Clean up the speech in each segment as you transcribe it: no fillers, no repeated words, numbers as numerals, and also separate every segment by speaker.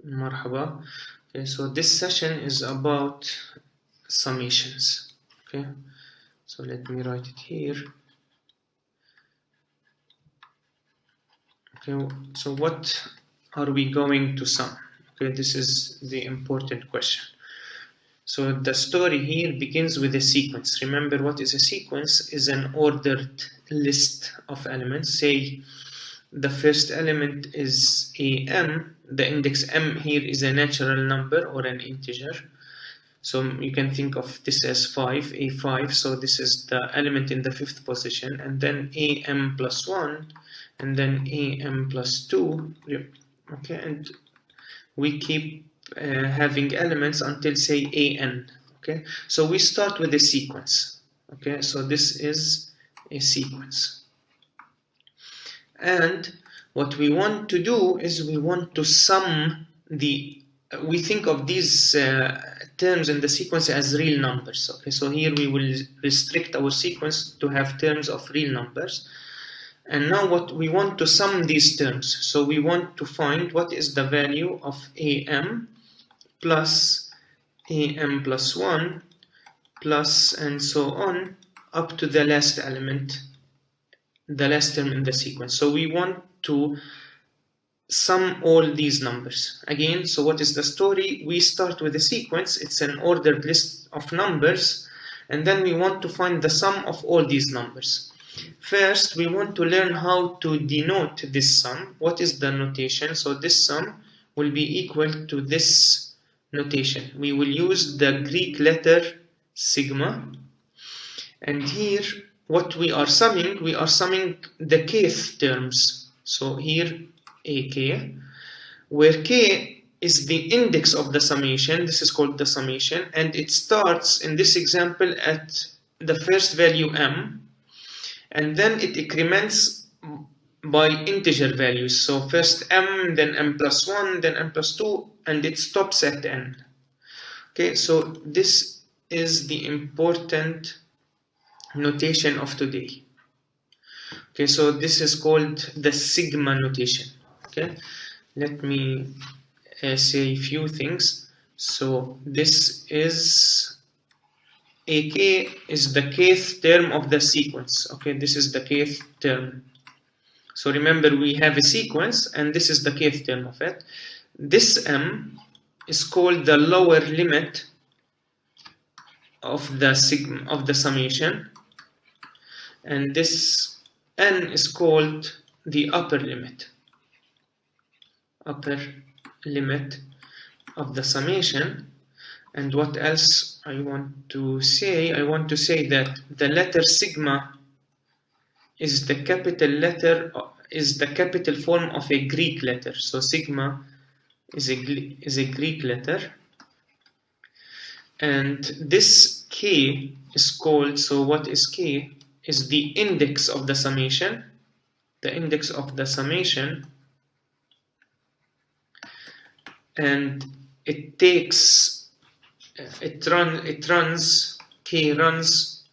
Speaker 1: Marhaba. Okay, so this session is about summations. Okay, so let me write it here. Okay, so what are we going to sum? Okay, this is the important question. So the story here begins with a sequence. Remember, what is a sequence? Is an ordered list of elements. Say the first element is am. The index m here is a natural number or an integer. So you can think of this as 5, a5. So this is the element in the fifth position, and then am plus 1, and then am plus 2. Okay, and we keep having elements until say an. Okay, so we start with a sequence. Okay, so this is a sequence, and what we want to do is we want to sum we think of these terms in the sequence as real numbers. Okay, so here we will restrict our sequence to have terms of real numbers. And now what we want to sum these terms. So we want to find what is the value of am plus 1 plus and so on up to the last element, the last term in the sequence. So we want to sum all these numbers. Again, so what is the story? We start with a sequence. It's an ordered list of numbers, and then we want to find the sum of all these numbers. First, we want to learn how to denote this sum. What is the notation? So this sum will be equal to this notation. We will use the Greek letter sigma, and here what we are summing the kth terms. So here ak, where k is the index of the summation. This is called the summation, and it starts in this example at the first value m, and then it increments by integer values. So first m, then m plus 1, then m plus 2, and it stops at n. Okay, so this is the important notation of today. Okay, so this is called the sigma notation. Okay, let me say a few things. So this is ak is the kth term of the sequence. Okay, this is the kth term. So remember, we have a sequence, and this is the kth term of it. This m is called the lower limit of the summation, and this n is called the upper limit of the summation. And what else I want to say? I want to say that the letter sigma is the capital form of a Greek letter. So sigma is a Greek letter, and this k is called, so what is k? Is the index of the summation. The index of the summation, and it takes k runs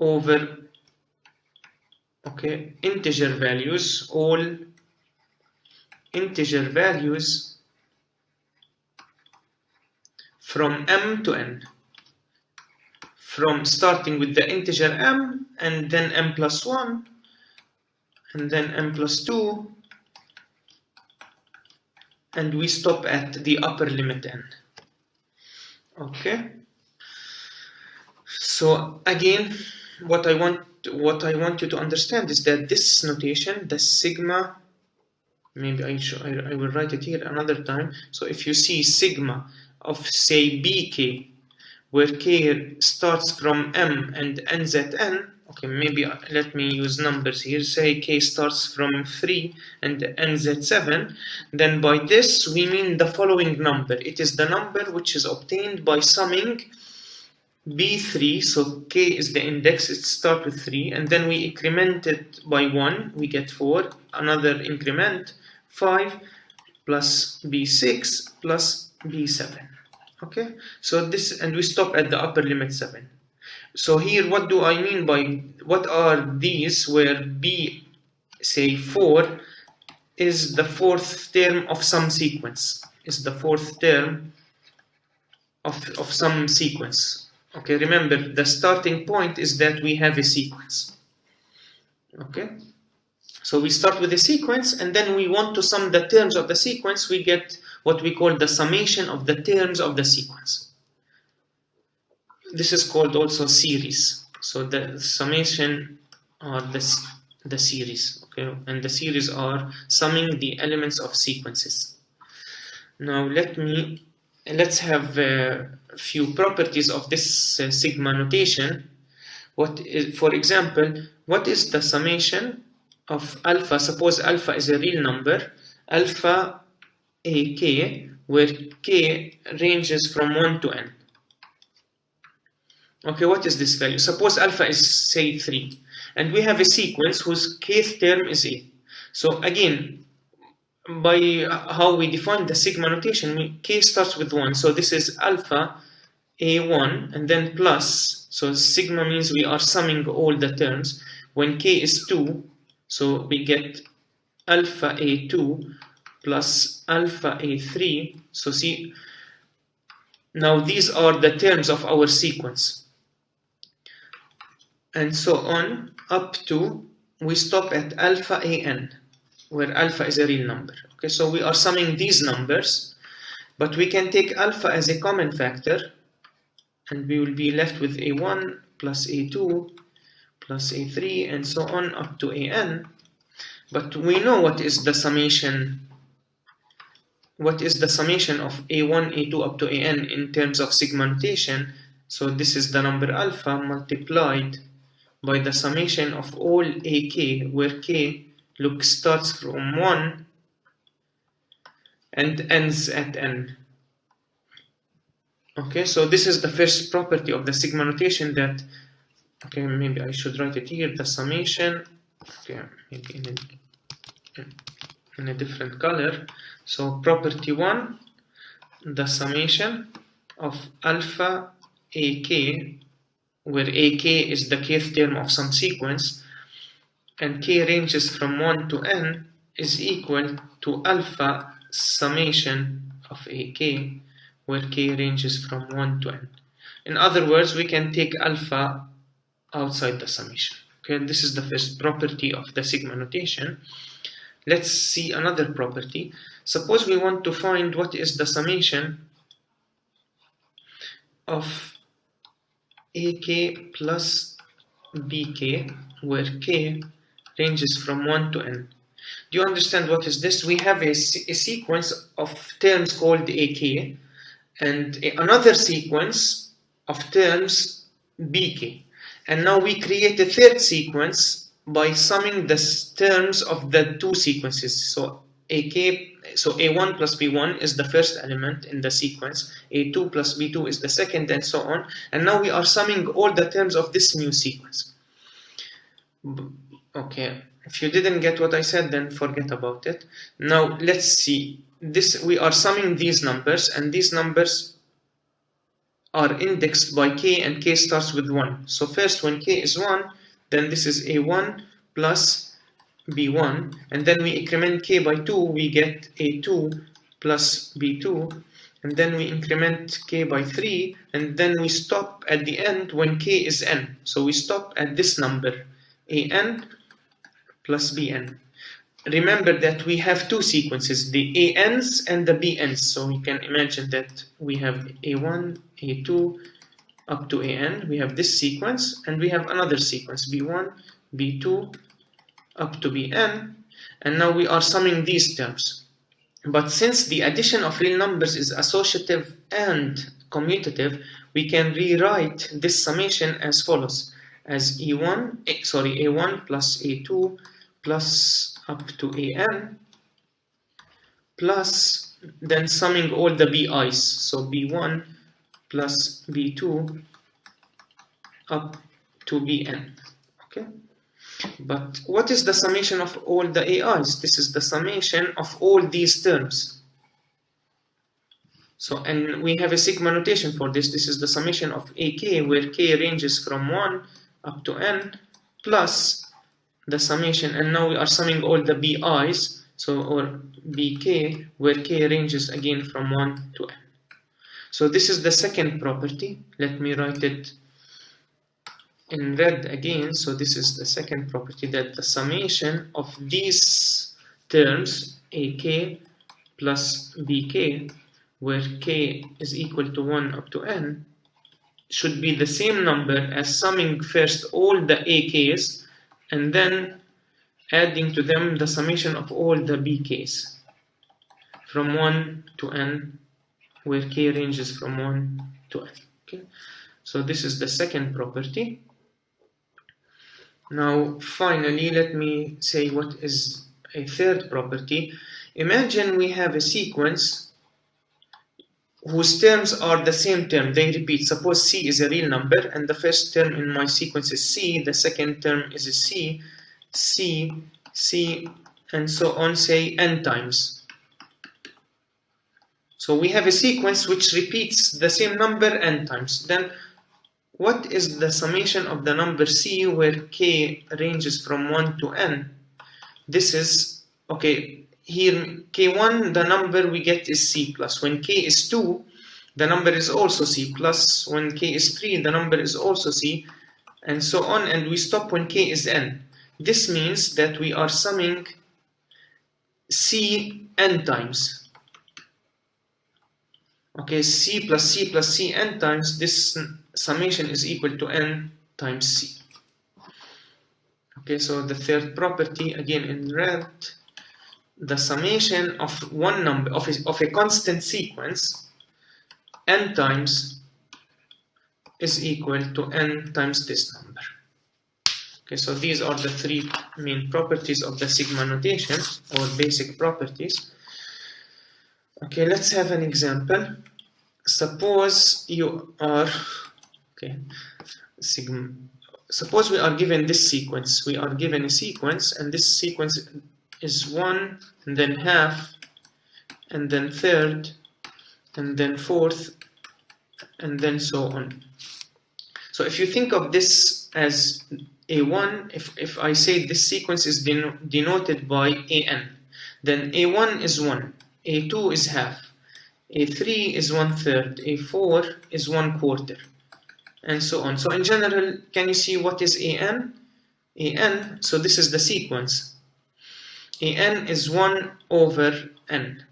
Speaker 1: over integer values, all integer values from m to n, from starting with the integer m, and then m plus 1, and then m plus 2, and we stop at the upper limit n. Okay, so again, what I want you to understand is that this notation, the sigma, maybe I will write it here another time. So if you see sigma of say bk, where k starts from m and ends at n, okay, maybe let me use numbers here. Say k starts from 3 and ends at 7, then by this we mean the following number. It is the number which is obtained by summing b3, so k is the index, it starts with 3, and then we increment it by 1, we get 4, another increment 5 plus b6 plus b7. Okay, so this, and we stop at the upper limit 7. So here, what do I mean by, what are these where b, say 4, is the fourth term of some sequence? is the fourth term of some sequence. Okay, remember the starting point is that we have a sequence. Okay, so we start with a sequence and then we want to sum the terms of the sequence. We get what we call the summation of the terms of the sequence. This is called also series. So the summation are the series, okay, and the series are summing the elements of sequences. Now let's have a few properties of this sigma notation. For example, what is the summation of alpha? Suppose alpha is a real number, alpha ak, where k ranges from 1 to n. Okay, what is this value? Suppose alpha is, say, 3, and we have a sequence whose kth term is a. So again, by how we define the sigma notation, k starts with 1. So this is alpha a1 and then plus. So sigma means we are summing all the terms. When k is 2, so we get alpha a2 plus alpha a3. So see, now these are the terms of our sequence. And so on up to we stop at alpha an, where alpha is a real number. Okay, so we are summing these numbers, but we can take alpha as a common factor, and we will be left with a1 plus a2 plus a3 and so on up to an. But we know what is the summation. What is the summation of a1, a2 up to an in terms of sigma notation? So this is the number alpha multiplied by the summation of all ak, where k starts from 1 and ends at n. Okay, so this is the first property of the sigma notation that, okay, maybe I should write it here, the summation, okay, maybe in a different color. So property 1, the summation of alpha ak, where ak is the kth term of some sequence, and k ranges from 1 to n, is equal to alpha summation of ak, where k ranges from 1 to n. In other words, we can take alpha outside the summation. Okay, this is the first property of the sigma notation. Let's see another property. Suppose we want to find what is the summation of ak plus bk, where k ranges from 1 to n. Do you understand what is this? We have a sequence of terms called ak and another sequence of terms bk. And now we create a third sequence by summing the terms of the two sequences. So a1 plus b1 is the first element in the sequence, a2 plus b2 is the second, and so on. And now we are summing all the terms of this new sequence. Okay, if you didn't get what I said, then forget about it. Now let's see. We are summing these numbers, and these numbers are indexed by k, and k starts with 1. So first, when k is 1, then this is a1 plus b1, and then we increment k by 2, we get a2 plus b2, and then we increment k by 3, and then we stop at the end when k is n. So we stop at this number, an plus bn. Remember that we have two sequences, the ans and the bns. So you can imagine that we have a1, a2 up to an. We have this sequence, and we have another sequence, b1, b2 up to bn, and now we are summing these terms. But since the addition of real numbers is associative and commutative, we can rewrite this summation as follows, as a1 plus a2 plus up to an plus then summing all the bi's, so b1 plus b2 up to bn. Okay, but what is the summation of all the ai's? This is the summation of all these terms. So, and we have a sigma notation for this. This is the summation of ak, where k ranges from 1 up to n, plus the summation, and now we are summing all the bi's, so or bk, where k ranges again from 1 to n. So this is the second property. Let me write it in red again. So this is the second property, that the summation of these terms ak plus bk, where k is equal to 1 up to n, should be the same number as summing first all the ak's and then adding to them the summation of all the bk's from 1 to n, where k ranges from 1 to n. Okay, so this is the second property. Now finally, let me say what is a third property. Imagine we have a sequence whose terms are the same term, they repeat. Suppose c is a real number and the first term in my sequence is c, the second term is a c, c, c, and so on, say n times. So we have a sequence which repeats the same number n times. Then what is the summation of the number c where k ranges from 1 to n? This is, okay, here k1, the number we get is c plus. When k is 2, the number is also c plus. When k is 3, the number is also c, and so on, and we stop when k is n. This means that we are summing c n times. Okay, c plus c plus c n times, this summation is equal to n times c. Okay, so the third property, again in red, the summation of one number of a constant sequence n times is equal to n times this number. Okay, so these are the three main properties of the sigma notation, or basic properties. Okay, let's have an example. Suppose you are, okay, suppose we are given this sequence. We are given a sequence, and this sequence is 1, and then half, and then third, and then fourth, and then so on. So if you think of this as a1, if I say this sequence is denoted by an, then a1 is 1, a2 is half, a3 is 1/3, a4 is 1/4, and so on. So in general, can you see what is an? An, so this is the sequence. An is 1 over n.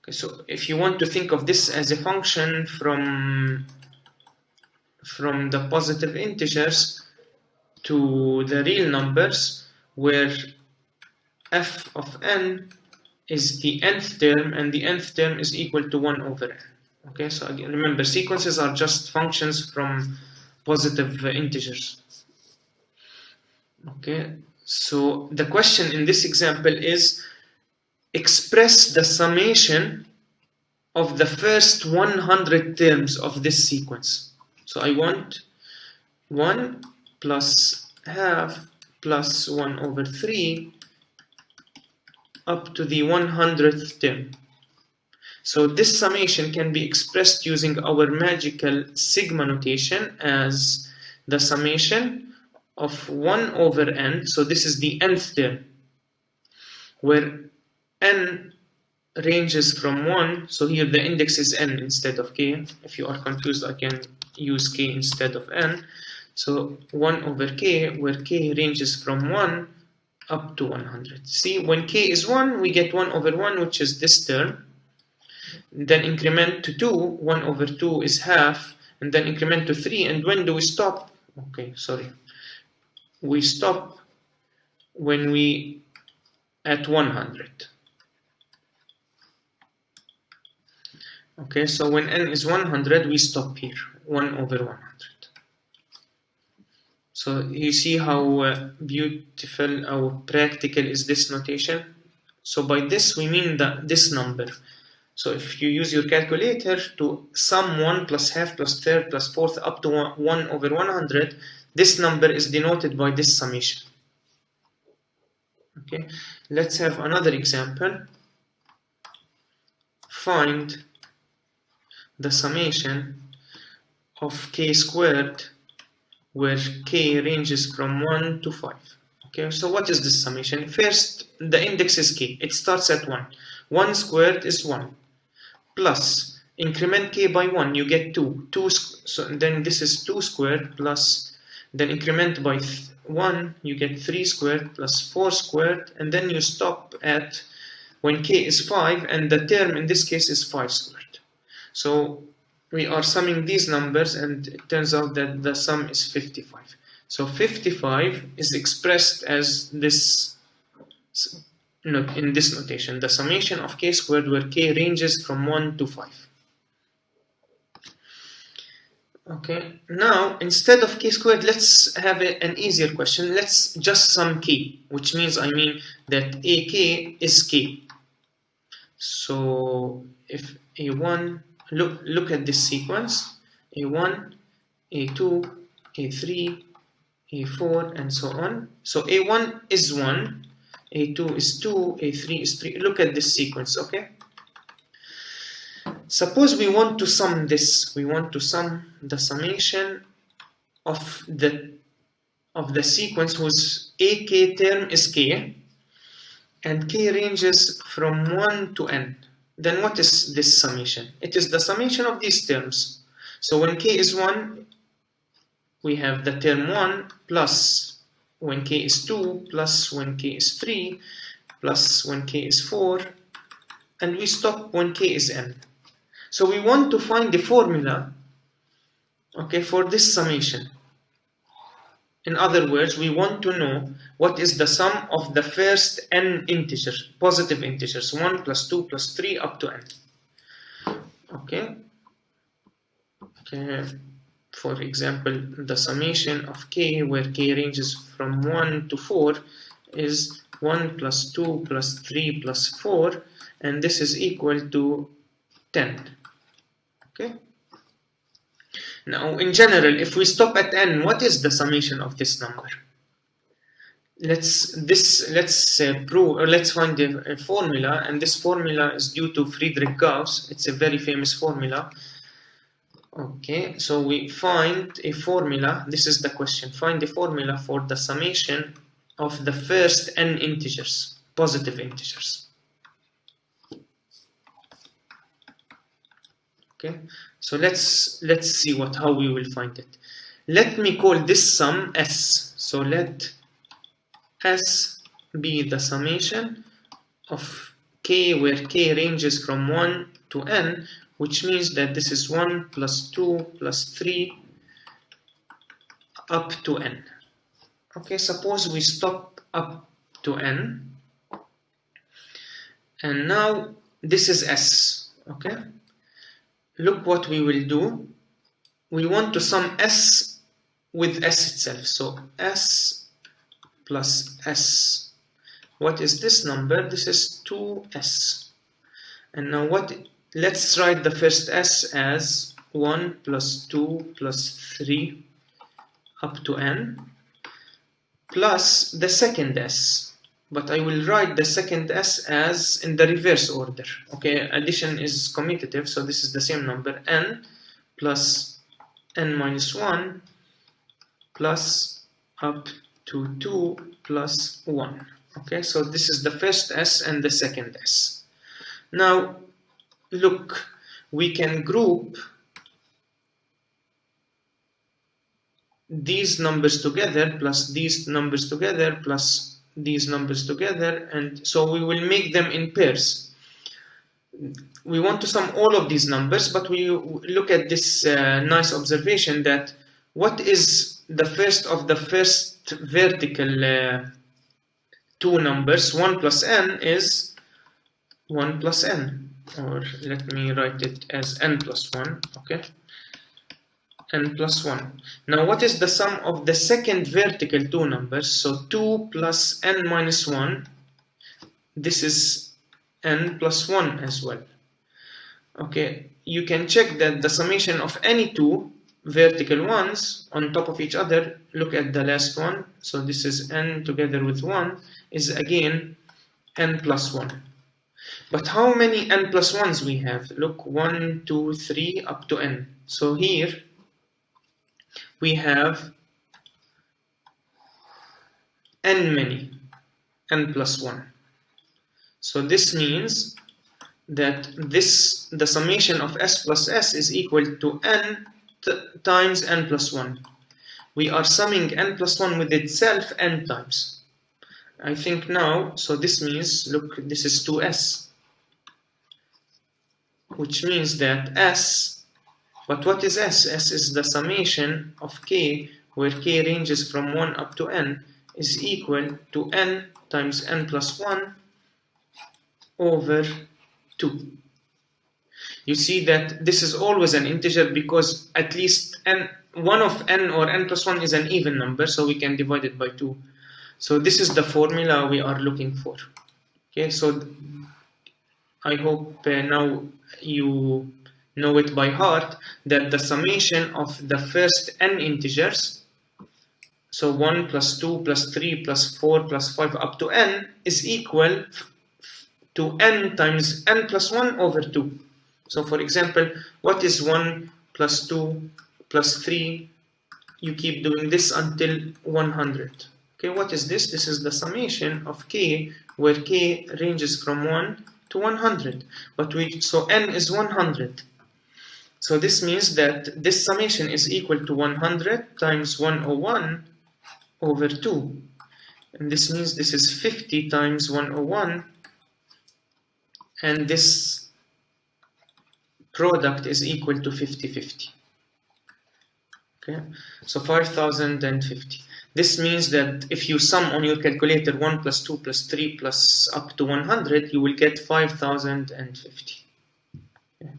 Speaker 1: Okay, so if you want to think of this as a function from the positive integers to the real numbers, where f of n is the nth term, and the nth term is equal to 1 over n. Okay, so again, remember, sequences are just functions from positive integers. Okay, so the question in this example is, express the summation of the first 100 terms of this sequence. So I want 1 plus half plus 1 over 3 up to the 100th term. So this summation can be expressed using our magical sigma notation as the summation of 1 over n. So this is the nth term, where n ranges from 1. So here the index is n instead of k. If you are confused, I can use k instead of n. So 1 over k, where k ranges from 1 up to 100. See, when k is 1, we get 1 over 1, which is this term. Then increment to 2, 1 over 2 is half, and then increment to 3, and when do we stop? Okay, sorry. We stop when we at 100. Okay, so when n is 100, we stop here, 1 over 100. So you see how beautiful, how practical is this notation? So by this we mean this number. So if you use your calculator to sum 1 plus half plus third plus fourth up to 1 over 100, this number is denoted by this summation. Okay, let's have another example. Find the summation of k squared, where k ranges from 1 to 5. Okay, so what is this summation? First, the index is k. It starts at 1. 1 squared is 1. Plus, increment k by 1, you get 2. So then this is 2 squared plus, then increment by 1, you get 3 squared plus 4 squared, and then you stop at when k is 5, and the term in this case is 5 squared. So we are summing these numbers, and it turns out that the sum is 55. So 55 is expressed as this, in this notation, the summation of k squared, where k ranges from 1 to 5. Okay, now instead of k squared, let's have an easier question. Let's just sum k, which means that ak is k. So if a1, look at this sequence, a1, a2, a3, a4, and so on. So a1 is 1, a2 is 2, a3 is 3. Look at this sequence, okay? Suppose we want to sum this. We want to sum the summation of the sequence whose ak term is k, and k ranges from 1 to n. Then what is this summation? It is the summation of these terms. So when k is 1, we have the term 1, plus when k is 2, plus when k is 3, plus when k is 4, and we stop when k is n. So we want to find the formula, okay, for this summation. In other words, we want to know what is the sum of the first n integers, positive integers, 1 plus 2 plus 3 up to n. Okay. For example, the summation of k, where k ranges from 1 to 4, is 1 plus 2 plus 3 plus 4, and this is equal to 10. Okay. Now, in general, if we stop at n, what is the summation of this number? Let's find a formula, and this formula is due to Friedrich Gauss. It's a very famous formula. Okay, so we find a formula. This is the question. Find the formula for the summation of the first n integers, positive integers. Okay, so let's see how we will find it. Let me call this sum S. So let S be the summation of k, where k ranges from 1 to n, which means that this is 1 plus 2 plus 3 up to n. Okay, suppose we stop up to n, and now this is S. Okay, look what we will do. We want to sum S with S itself. So S plus S. What is this number? This is 2S. And now let's write the first S as 1 plus 2 plus 3 up to n, plus the second S. But I will write the second S as in the reverse order. Okay, addition is commutative, so this is the same number, n plus n minus 1 plus up to 2 plus 1. Okay, so this is the first S and the second S. Now, look, we can group these numbers together, plus these numbers together, plus these numbers together, and so we will make them in pairs. We want to sum all of these numbers, but we look at this nice observation that what is the first of the first vertical two numbers, 1 plus n, is 1 plus n, or let me write it as n plus 1, okay? N plus 1. Now what is the sum of the second vertical two numbers? So 2 plus n minus 1, this is n plus 1 as well. Okay, you can check that the summation of any two vertical ones on top of each other, look at the last one, so this is n together with 1, is again n plus 1. But how many n plus 1s we have? Look, 1, 2, 3 up to n. So here we have n many, n plus 1. So this means that the summation of s plus s is equal to n times n plus 1. We are summing n plus 1 with itself n times. I think now, so this means, look, this is 2s, which means that s, but what is s? S is the summation of k, where k ranges from 1 up to n, is equal to n times n plus 1 over 2. You see that this is always an integer because at least one of n or n plus 1 is an even number, so we can divide it by 2. So this is the formula we are looking for. Okay, so I hope now you know it by heart, that the summation of the first n integers, so 1 plus 2 plus 3 plus 4 plus 5 up to n, is equal to n times n plus 1 over 2. So for example, what is 1 plus 2 plus 3? You keep doing this until 100. Okay, what is this? This is the summation of k, where k ranges from 1 to 100. So n is 100. So this means that this summation is equal to 100 times 101 over 2. And this means this is 50 times 101. And this product is equal to 50/50. Okay, so 5050. This means that if you sum on your calculator 1 plus 2 plus 3 plus up to 100, you will get 5050. Okay.